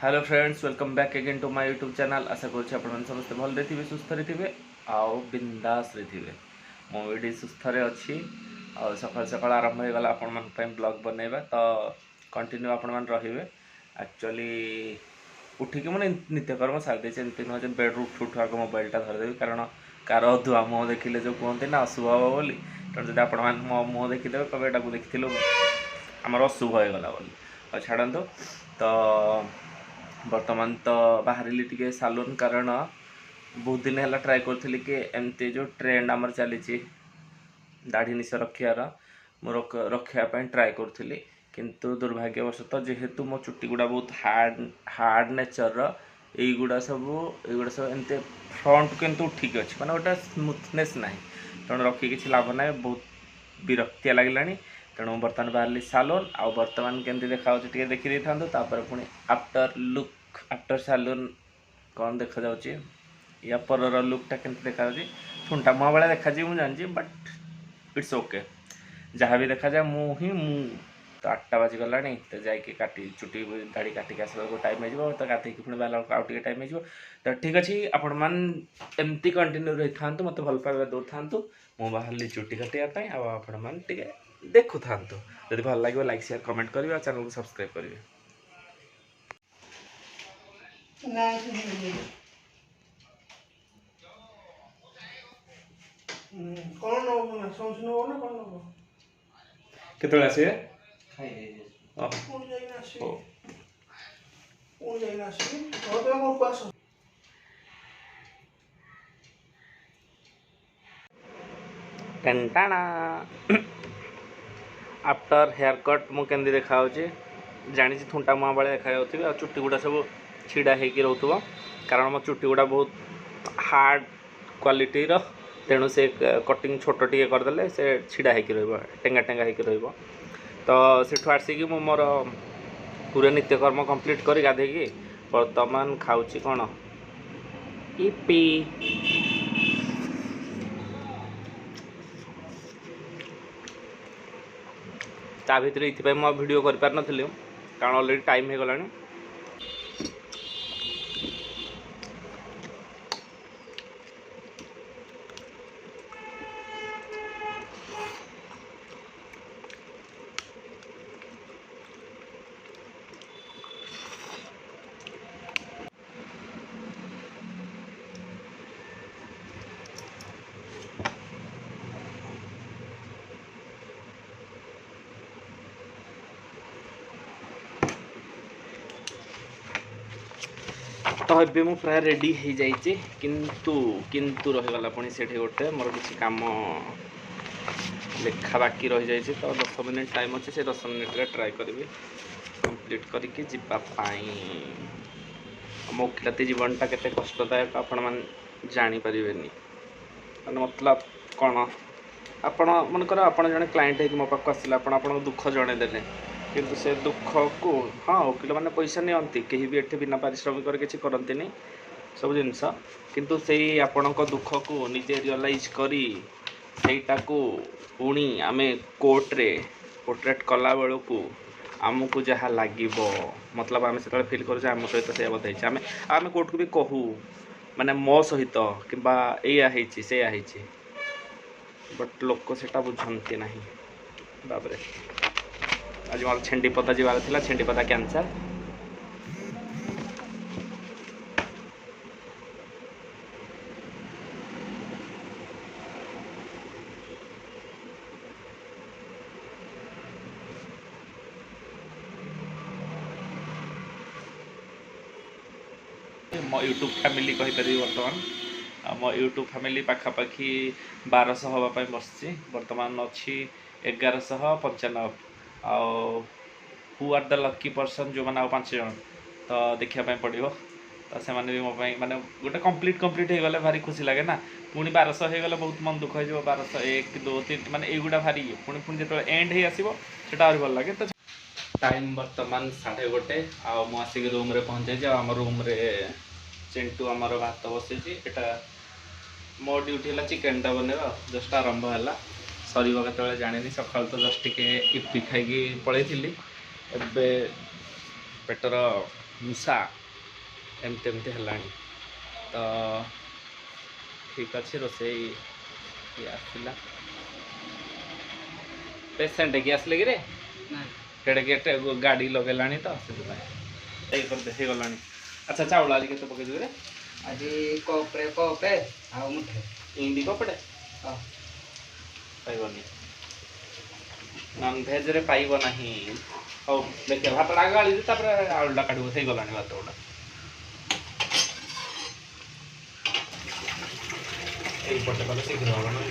Hello friends, welcome back again to my YouTube channel. आशा करुच्छे आपण समस्ते भल थे, सुस्थ थे आउ बिंदास थे। मुझे सुस्थ अच्छी आ सकाल सकाल आरंभ हो गला आपण ब्लॉग बनैबा तो कंटिन्यू आपण रे। एक्चुअली उठिक मैंने नित्यकर्म सारी एमती नुह बेड्रु उठू आगे मोबाइलटा धरदेवी, कारण कार धुआ मुह देखिले जो कहते ना अशुभ हम बोली, तेणु जब आपण मो मुह देखीदे कहे एटा देखिलु आमर अशुभ हो गला बोली। छाड़ू तो बर्तमान तो बाहरी टी सालून, कारण बहुत दिन है ट्राए करी कि एमती जो ट्रेंड आमर चली दाढ़ी निश रखार रखापी ट्राए करी, किंतु दुर्भाग्यवशतः जेहेतु मो चुटी गुड़ा बहुत हार्ड नेचर युड़ा सब एमती फ्रंट किंतु ठीक अच्छे माने गोटे स्मूथनेस ना, तेणु रखी किसी लाभ ना, बहुत विरक्तिया लगे। तेणु बर्तमान बाहर सालून आ बर्तमान केमती देखा देखी था पुणी आफ्टर लुक आफ्टर सालून कौन देखा जाऊँगी या पर लुकटा केमती देखा थुंटा मुह भाया देखा मुझे जानी, बट इट्स ओके जहाँ भी देखा जाए मुझे तो 8टा बाजी गला तो जाकि काटी चुटी दाढ़ी काटिक आसवा टाइम हो तो गाधे पुणी बाहर आउ टाइम हो तो ठीक अच्छे। आपण मैंने कंटिन्यू रही था, मत भल पाइबा दौ था, मु बाहर चुटी काटापी आपण मैंने देखु था। जब भल लगे लाइक शेयर कमेंट करेंगे, चैनल को सब्सक्राइब करेंगे। केतले आसे टेंटाणा आफ्टर हेयर कट मुझे देखा जानी थुंटा मुआ भाया देखा चुटी गुड़ा सब छिड़ा हो रोक, कारण मो चुटी गुड़ा बहुत हार्ड क्वालिटी तेणु से कटिंग छोट टे करदे से छिड़ा हो टेंगा टेंगा हो तो सेठू आसिकी मु मोर पूरा नित्यकर्म कंप्लीट कर गाधे बर्तमान खाऊची कौन इपी ता भीतर ये मुझे वीडियो कर पार नी, कारण ऑलरेडी टाइम हो गला। तो ये मुझे प्राय रेडी हो जाइए, किंतु रहीगला पुणी से गोटे मोर किसी काम लेखा बाकी रही जाइए, तो 10 मिनिट टाइम अच्छे से 10 मिनिट ट्राए करी कंप्लीट करके जीवाई। मो वकिलाती जीवनटा केते कष्टदायक आपण मैंने जानीपर मतलब कौन आपण मनकर आप जड़े क्लाएंट है मो पाक आसला आप दुख जनईदे किंतु से दुख को हाँ वकिल मैंने पैसा नियंती कहीं भी एठे बिना पारिश्रमिक किसी करती सब जिनस, किंतु से आपण दुख को निजे रियलाइज करी सेटा को पुणी आमे कोर्टे पोर्ट्रेट कला बेलू को आमको जहाँ लगे मतलब आम से फिल कर आम सहित से बधाई आम आम कोर्ट को भी कहू माने मो सहित कि या बट लोक से बुझंती ना बाबरे। आज मोर छेंडीपदा जीवार थिला, छेंडीपदा कैंसर मो यूट्यूब फैमिली कहीपर बर्तमान मो यूट्यूब फैमिली पाखापाखि 1200 हाँपाई बस बर्तमान अच्छी 1195 who are the lucky person जो मैंने 5 जन तो देखापी पड़ो तो से भी मो माने गोटे कंप्लीट हो गले भारी खुशी लगे ना। पुणी 1200 हो गले बहुत मन दुख हो 1200 1 2 3 माने युवा भारी पुणी पुणी जो एंड हो आसो से भल लगे। तो टाइम बर्तमान 1:30 आसिक रूम रे पहुँचे आम रूम रे चिंटू आमर भात बसी एटा मो ड्यूटी है चिकेनटा बनवा जस्ट आरंभ है सर के जानी सका तो जस्ट टे इपी खाई पलैली एबे पेटर मूषा एमती एमती है तो ठीक अच्छे रोसे आसला पेसेंट की आसले कि केड़े केटे गाड़ी लगेलानी तो से गलानी अच्छा चाउल आज के पकई रे आज कपे आ मुठे इंडी कपड़े पाइबनी नॉन भेज रे पाइब नहीं हौ देखे भात गाड़ी आलुटा काटू से गलानी भात गुड़ा पटे कले शीघ्र हम ना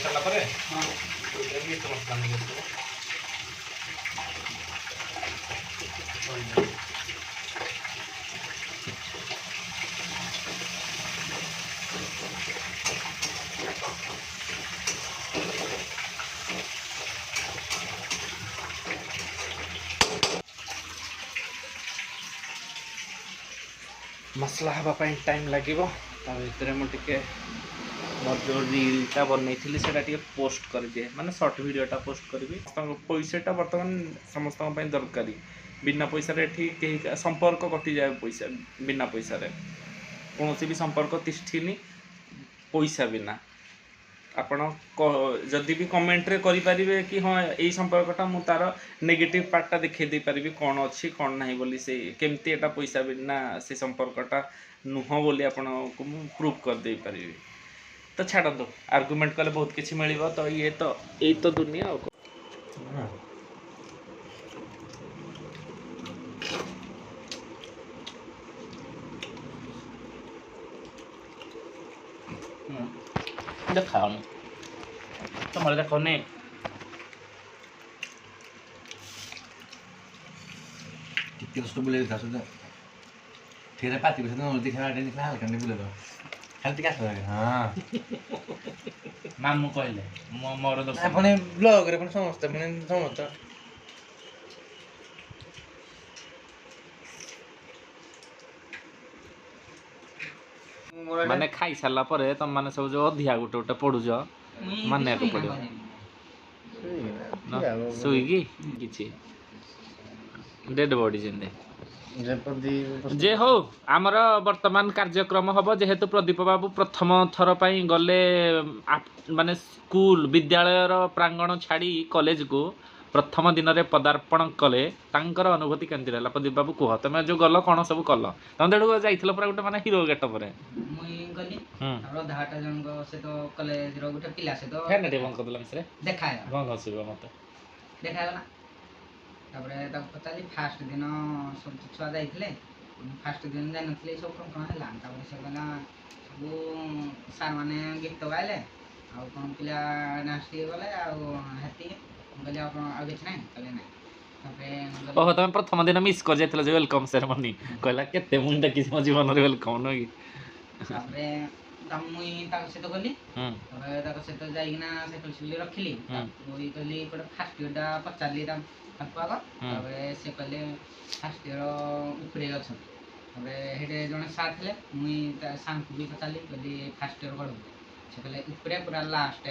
चला पर हाँ तो मस्त काम मसला हाँवाई टाइम लगे भितर मुझे मोर जो रीलटा बनई से पोस्ट कर दिए माने शॉर्ट वीडियोटा पोस्ट करी पैसाटा बर्तमान समस्त दरकारी बिना पैसा कहीं संपर्क कटि जाए पैसा बिना पैसा कौन भी संपर्क तिष्ठिनी पैसा बिना आपण जदि भी कमेंट रे करि परिबे कि हाँ यही संपर्कटा मु तार नेगेटिव पार्टटा देखै दे परिबे कौन अच्छी कौन नहीं बोली से केमती एटा पैसा बिना से संपर्कटा नुह बोली आपण को मु प्रूफ कर दे परिबे तो छाड़ दो आर्गुमेंट कले बहुत किसी मिल तो ये तो दुनिया देखा तुम्हारे देखो नहीं कितने उसको बोले था सुन तेरे पाती बस ना दिखा रहा नहीं हल्का नहीं बोले तो हेल्थ क्या कर हाँ मामू कहले मोर दोस्त अपने ब्लॉग रे अपन समस्त माने खाई सारा पर तुम मैंने सब जो अधिया गोटे गोटे पढ़ुज मानिया को पड़ो सुईगी किछि डेड बॉडी जेंदे जे हो आमर वर्तमान कार्यक्रम हम जेहेतु प्रदीप बाबू प्रथम थर पर गले माने स्कूल विद्यालय प्रांगण छाड़ी कॉलेज को प्रथम दिन में पदार्पण कले तांकर अनुभूति केमती रहला प्रदीप बाबू कह तुम जो गल कौन सब कल तुम देड़ जाइल पूरा गोटे माने हिरो गेटअप रे गली और 10 जन से तो कॉलेज रो गोटे पिला से तो फैन टे बंद कर दिलम से देखाया गंग हसिबो मते देखाया ना तापरे तब पचाली फास्ट दिन सब छुआ जाइथिले फास्ट दिन जाय नथले सब कोन हला तापरे से गला सब सार माने गीत गाइले आ कोन पिला नास्ती गले आ हेती गले आ किछ नै कले नै तापरे ओहो तुम प्रथम दिन मिस कर जाइथिल जे वेलकम सेरेमनी कहला केते मुन देखि मो जीवन रे वेलकम न कि तापरे तम मुई ताक से तो गली तापरे ताक से तो जाइना से कलसिली रखिली मुई गली कोड फास्ट इयरटा पचाली ता तापा तापरे से कहले फास्ट इयर उपरे अछ तापरे हेडे जने साथ ले मुई ता सांग भी पचाली गली फास्ट इयर गड से कहले उपरे पूरा लास्ट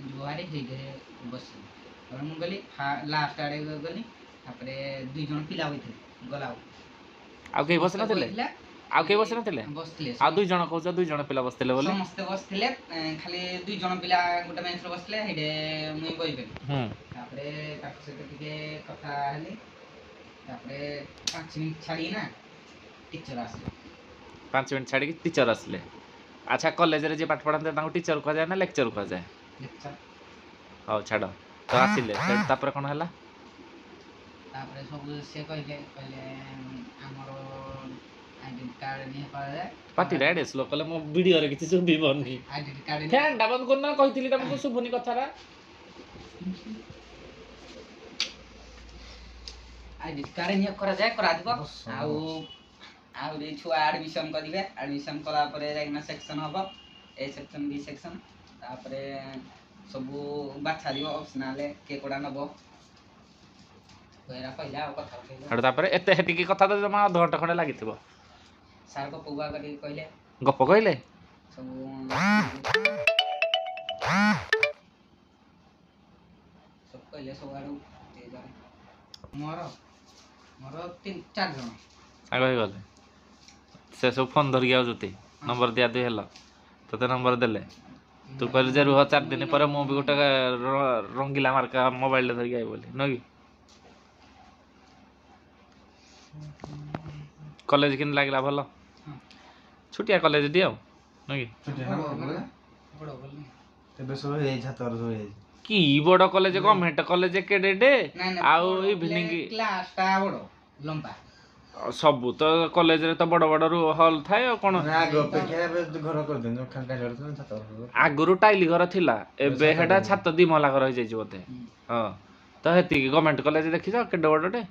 जुहारी हेडे बस और मु गली लास्ट आड़े गली तापरे दुई जन पिला होइथे गलाउ आ के बस नथिले आ के बस नथिले बसथिले आ दुई जन कहू दुई जन पिला बसथिले बोले समस्त बसथिले खाली दुई जन पिला गोटे बेंच रे बसले हेडे मुई बइ गेली तापरे ताक से टिके कथा हली तापरे 5 मिनिट छाडी ना टीचर आसले 5 मिनिट छाडी टीचर आसले अच्छा कॉलेज रे जे पाठ पढाते ताको टीचर कह जाय ना लेक्चर कह जाय लेक्चर हां छाड़ तो आसिले तापर कोन हला तापरे सब से कहले हमरो କାର୍ଡ ନିଏ କରାଯାଏ ପାଟିରେ ଆଡ଼େ ସ୍ଲୋ କଲେ ମୋ ଭିଡ଼ିଓରେ କିଛି ଶୁଭିବନି। ଆଇଡେଣ୍ଟି କାର୍ଡ ନିଏ ଫ୍ୟାନ୍ଟା ବନ୍ଦ କରୁନ କହିଥିଲି ତମକୁ ଶୁଭୁନି କଥାଟା। ଆଇଡେଣ୍ଟି କାର୍ଡ ନିଏ କରାଯାଏ କରାଯିବ ଆଉ ଆହୁରି ଛୁଆ ଆଡମିସନ କରିବେ ଆଡମିସନ କଲା ପରେ ଯାଇକିନା ସେକ୍ସନ ହବ ଏ ସେକ୍ସନ ବି ସେକ୍ସନ ତାପରେ ସବୁ ବାଛାଯିବ ଅପସନାଲ କିଏ କୋଉଟା ନବ ଏରା କହିଲା ଆଉ କଥା ଉଠେଇଲା ହେଠୁ ତାପରେ ଏତେ ହେତିକି କଥା ତ ଜମା ଅଧଘଣ୍ଟା ଖଣ୍ଡେ ଲାଗିଥିବ। ସାର୍ ଗପ ଗୁଆ କରିକି କହିଲେ ଗପ କହିଲେ ସବୁ ସବୁ କହିଲେ ସବୁଆଡୁ ମୋର ମୋର 3-4 ଜଣ ସାଙ୍ଗ ହେଇଗଲେ ସେ ସବୁ ଫୋନ୍ ଧରିକି ଆଉଛନ୍ତି ନମ୍ବର ଦିଆ ଦୁଇ ହେଲା ତୋତେ ନମ୍ବର ଦେଲେ ତୁ କହିଲୁ ଯେ ରୁହ 4 ଦିନ ପରେ ମୁଁ ବି ଗୋଟେ ରଙ୍ଗିଲା ମାର୍କା ମୋବାଇଲରେ ଧରିକି ଆଇବି ବୋଲି ନୁହେଁ କି? କଲେଜ କେମିତି ଲାଗିଲା ଭଲ? ଛୁଟିଆ କଲେଜ ଟି ଆଉ ନୁହେଁ କି? ବଡ଼ ବୋଲି ଏବେ ସବୁ ହେଇଯାଇଛି ଛାତର ସବୁ ହେଇଯାଇଛି। କି ବଡ଼ କଲେଜ ଗଭର୍ଣ୍ଣମେଣ୍ଟ କଲେଜ କେଡେଟେ ଆଉ ଇଭିନିଂ କ୍ଲାସଟା ବଡ଼ ଲମ୍ବା ସବୁ ତ କଲେଜରେ ତ ବଡ଼ ବଡ଼ ହଲ୍ ଥାଏ ଆଉ କ'ଣ ଆଗ ଅପେକ୍ଷା ଏବେ ଘର କରିଦିଅନ୍ତି ଖାଲି ଛାତ ଆଗରୁ ଟାଇଲି ଘର ଥିଲା ଏବେ ହେଟା ଛାତ 2 ମହଲା ଘର ହେଇଯାଇଛି ବୋଧେ। ହଁ ତ ହେତିକି ଗଭର୍ଣ୍ଣମେଣ୍ଟ କଲେଜ ଦେଖିଛ କେଡ଼େ ବଡ଼ଟେ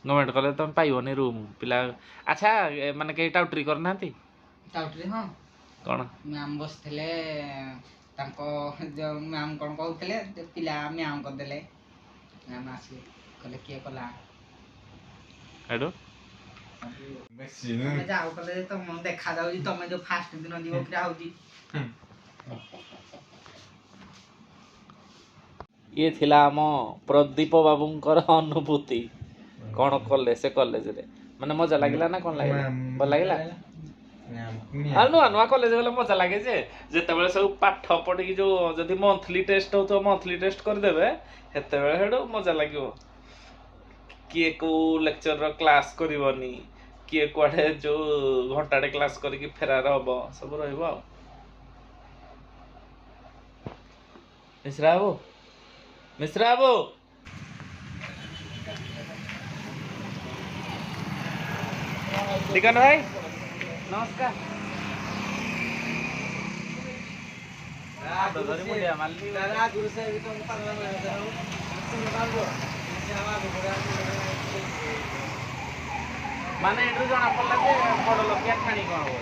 ଗଭର୍ଣ୍ଣମେଣ୍ଟ କଲେଜ ତମେ ପାଇବନି ରୁମ୍ ପିଲା। ଆଚ୍ଛା ମାନେ କେହି ଟାଉଟରି କରିନାହାନ୍ତି ତାଉଟରେ ହଁ କ'ଣ ମ୍ୟାମ୍ ବସିଥିଲେ ତାଙ୍କ ଯେଉଁ ମ୍ୟାମ୍ କ'ଣ କହୁଥିଲେ ପିଲା ମ୍ୟାମ୍ କରିଦେଲେ ମ୍ୟାମ୍ ଆସିଲେ କହିଲେ କିଏ କଲା ଏଠୁ ତମେ ଯାଉ କଲେ ତମ ଦେଖାଯାଉଛି ତମେ ଯୋଉ ଫାଷ୍ଟ ଦିନ ଯିବ କିରା ହଉଛି ଇଏ ଥିଲା ଆମ ପ୍ରଦୀପ ବାବୁଙ୍କର ଅନୁଭୂତି କ'ଣ କଲେ ସେ କଲେଜରେ ମାନେ ମଜା ଲାଗିଲା ନା କ'ଣ ଲାଗିଲା ଭଲ ଲାଗିଲା? ଆଉ ନୂଆ ନୂଆ କଲେଜ ଗଲେ ମଜା ଲାଗେ ଯେ ଯେତେବେଳେ ସବୁ ପାଠ ପଢ଼ିକି ଯୋଉ ଯଦି ମନ୍ଥଲି ଟେଷ୍ଟ ହଉଥିବ ମନ୍ଥଲି ଟେଷ୍ଟ କରିଦେବେ ସେତେବେଳେ ସେଠୁ ମଜା ଲାଗିବ। କିଏ କୋଉ ଲେକ୍ଚରର କ୍ଲାସ୍ କରିବନି କିଏ କୁଆଡ଼େ ଯୋଉ ଘଣ୍ଟାଟେ କ୍ଲାସ୍ କରିକି ଫେରାର ହବ ସବୁ ରହିବ ଆଉ। ମିଶ୍ରା ବାବୁ ମିଶ୍ରା ବାବୁ ଦିଗନ ଭାଇ ନମସ୍କାର। ମାନେ ଏଠୁ ଜଣା ପଡ଼ିଲା ଯେ ବଡ଼ ଲୋକିଆ ଖାଣି କ'ଣ ହବ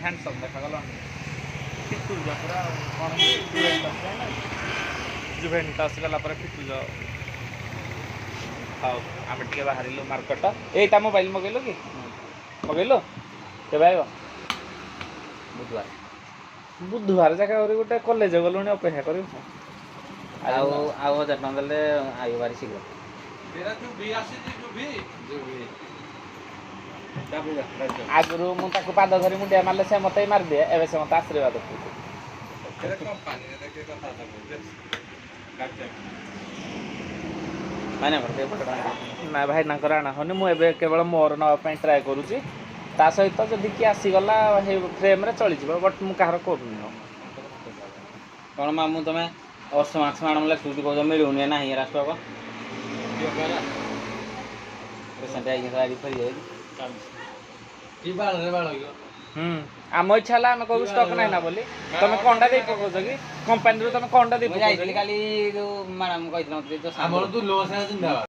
ହ୍ୟାଣ୍ଡସମ୍ ଦେଖାଗଲା ଫିଟୁଛ ପୁରା କ'ଣ ଜୁଭେଣ୍ଟସ୍ ଗଲା ପରେ ଫିଟୁଛ। ହଉ ଆମେ ଟିକେ ବାହାରିଲୁ ମାର୍କେଟ। ଏଇ ତା ମୋବାଇଲ ମଗେଇଲୁ କି ମଗେଇଲୁ କେବେ ଆଇବ? ବୁଧବାର ଜାଗା କରି ଗୋଟେ କଲେଜ ଗଲୁଣି ଅପେକ୍ଷା କରିବୁ ଆଉ 1000 ଟଙ୍କା ଦେଲେ ଆଇବ ଭାରି ଶୀଘ୍ର ଆଗରୁ ମୁଁ ତାକୁ ପାଦ ଧରି ମୁଣ୍ଡିଆ ମାରିଲେ ସେ ମତେ ମାରିଦିଏ ଏବେ ସେ ମତେ ଆଶୀର୍ବାଦ କରୁଛି। ନା ଭାଇନାଙ୍କର ଆଣା ହଉନି ମୁଁ ଏବେ କେବଳ ମୋର ନେବା ପାଇଁ ଟ୍ରାଏ କରୁଛି ତା ସହିତ ଯଦି କିଏ ଆସିଗଲା ଫ୍ରେମ୍ରେ ଚଳିଯିବ ବଟ୍ ମୁଁ କାହାର କରୁନି ଆଉ। କ'ଣ ମାମୁଁ ତମେ ଅସମାସ ମ୍ୟାଡ଼ାମ୍ ଲେଖୁଛି କହୁଛ ମିଳୁନି ନାହିଁ ଏରା ଷ୍ଟକ୍ ଆମ ଇଚ୍ଛା ହେଲା ଆମେ କହିବୁ ଷ୍ଟକ୍ ନାହିଁ ନା ବୋଲି ତମେ କ'ଣଟା ଦେଇ ପକଉଛ କି କମ୍ପାନୀରୁ ତମେ କ'ଣଟା ଦେଇ ପକଉଛ? କାଲି ଯୋଉ ମ୍ୟାଡ଼ାମ୍ କହିଥିଲେ